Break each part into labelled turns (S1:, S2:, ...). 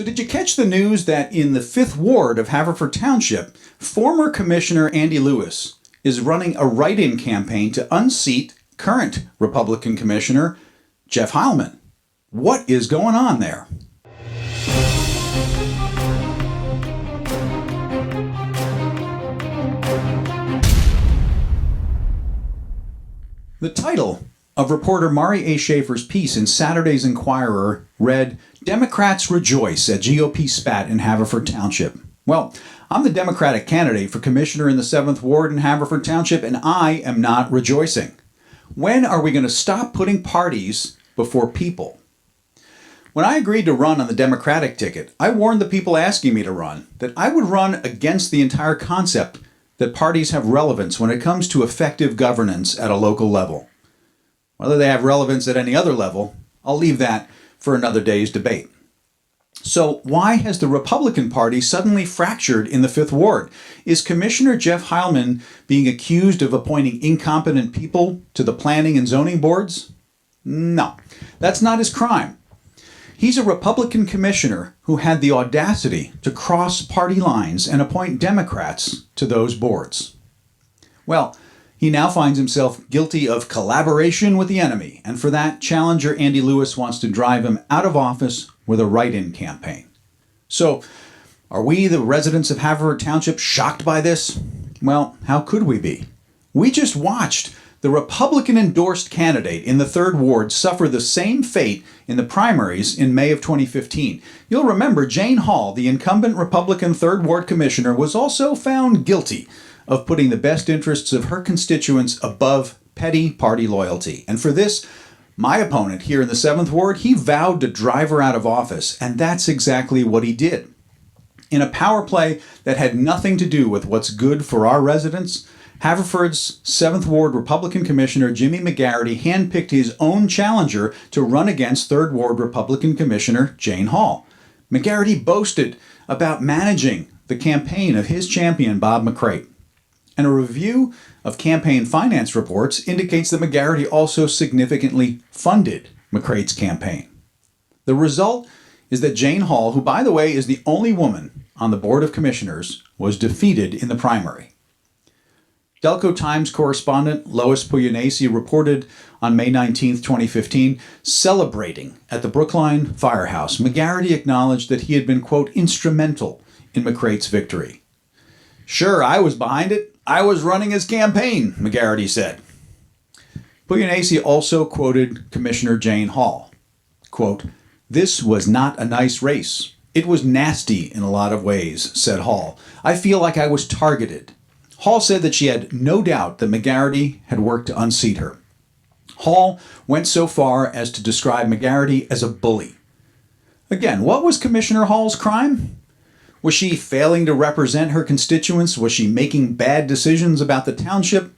S1: So did you catch the news that in the 5th Ward of Haverford Township, former Commissioner Andy Lewis is running a write-in campaign to unseat current Republican Commissioner Jeff Heilman? What is going on there? The title of reporter Mari A. Schaefer's piece in Saturday's Inquirer read, "Democrats Rejoice at GOP Spat in Haverford Township." Well, I'm the Democratic candidate for commissioner in the 7th Ward in Haverford Township, and I am not rejoicing. When are we going to stop putting parties before people? When I agreed to run on the Democratic ticket, I warned the people asking me to run that I would run against the entire concept that parties have relevance when it comes to effective governance at a local level. Whether they have relevance at any other level, I'll leave that for another day's debate. So why has the Republican Party suddenly fractured in the 5th Ward? Is Commissioner Jeff Heilman being accused of appointing incompetent people to the planning and zoning boards? No, that's not his crime. He's a Republican commissioner who had the audacity to cross party lines and appoint Democrats to those boards. Well, he now finds himself guilty of collaboration with the enemy, and for that, challenger Andy Lewis wants to drive him out of office with a write-in campaign. So, are we, the residents of Haverford Township, shocked by this? Well, how could we be? We just watched the Republican-endorsed candidate in the 3rd Ward suffer the same fate in the primaries in May of 2015. You'll remember Jane Hall, the incumbent Republican 3rd Ward commissioner, was also found guilty of putting the best interests of her constituents above petty party loyalty. And for this, my opponent here in the 7th Ward, he vowed to drive her out of office, and that's exactly what he did. In a power play that had nothing to do with what's good for our residents, Haverford's 7th Ward Republican Commissioner Jimmy McGarity handpicked his own challenger to run against 3rd Ward Republican Commissioner Jane Hall. McGarity boasted about managing the campaign of his champion, Bob McCrate. And a review of campaign finance reports indicates that McGarity also significantly funded McCrate's campaign. The result is that Jane Hall, who by the way is the only woman on the Board of Commissioners, was defeated in the primary. Delco Times correspondent Lois Pugliese reported on May 19, 2015, celebrating at the Brookline Firehouse, McGarity acknowledged that he had been, quote, instrumental in McCrate's victory. "Sure, I was behind it. I was running his campaign," McGarity said. Pugliese also quoted Commissioner Jane Hall. Quote, "This was not a nice race. It was nasty in a lot of ways," said Hall. "I feel like I was targeted." Hall said that she had no doubt that McGarity had worked to unseat her. Hall went so far as to describe McGarity as a bully. Again, what was Commissioner Hall's crime? Was she failing to represent her constituents? Was she making bad decisions about the township?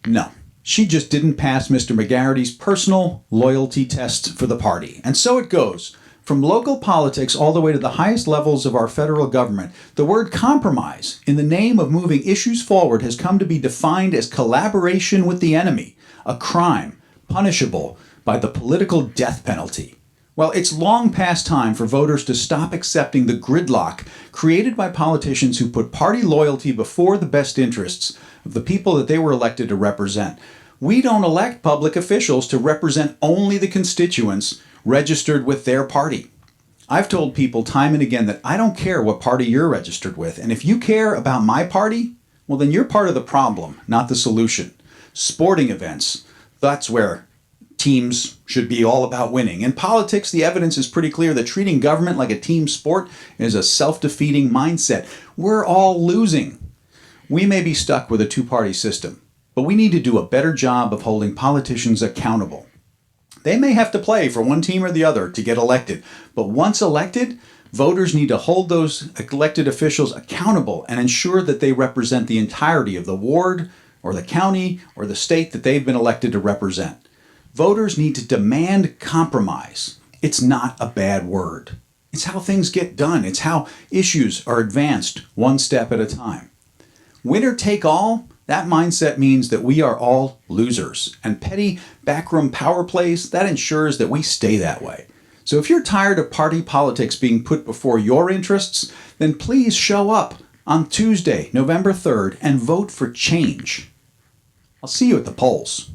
S1: No, she just didn't pass Mr. McGarity's personal loyalty test for the party. And so it goes. From local politics all the way to the highest levels of our federal government, the word compromise in the name of moving issues forward has come to be defined as collaboration with the enemy, a crime punishable by the political death penalty. Well, it's long past time for voters to stop accepting the gridlock created by politicians who put party loyalty before the best interests of the people that they were elected to represent. We don't elect public officials to represent only the constituents registered with their party. I've told people time and again that I don't care what party you're registered with, and if you care about my party, well then you're part of the problem, not the solution. Sporting events, that's where teams should be all about winning. In politics, the evidence is pretty clear that treating government like a team sport is a self-defeating mindset. We're all losing. We may be stuck with a two-party system, but we need to do a better job of holding politicians accountable. They may have to play for one team or the other to get elected, but once elected, voters need to hold those elected officials accountable and ensure that they represent the entirety of the ward or the county or the state that they've been elected to represent. Voters need to demand compromise. It's not a bad word. It's how things get done. It's how issues are advanced one step at a time. Winner take all, that mindset means that we are all losers. And petty backroom power plays, that ensures that we stay that way. So if you're tired of party politics being put before your interests, then please show up on Tuesday, November 3rd, and vote for change. I'll see you at the polls.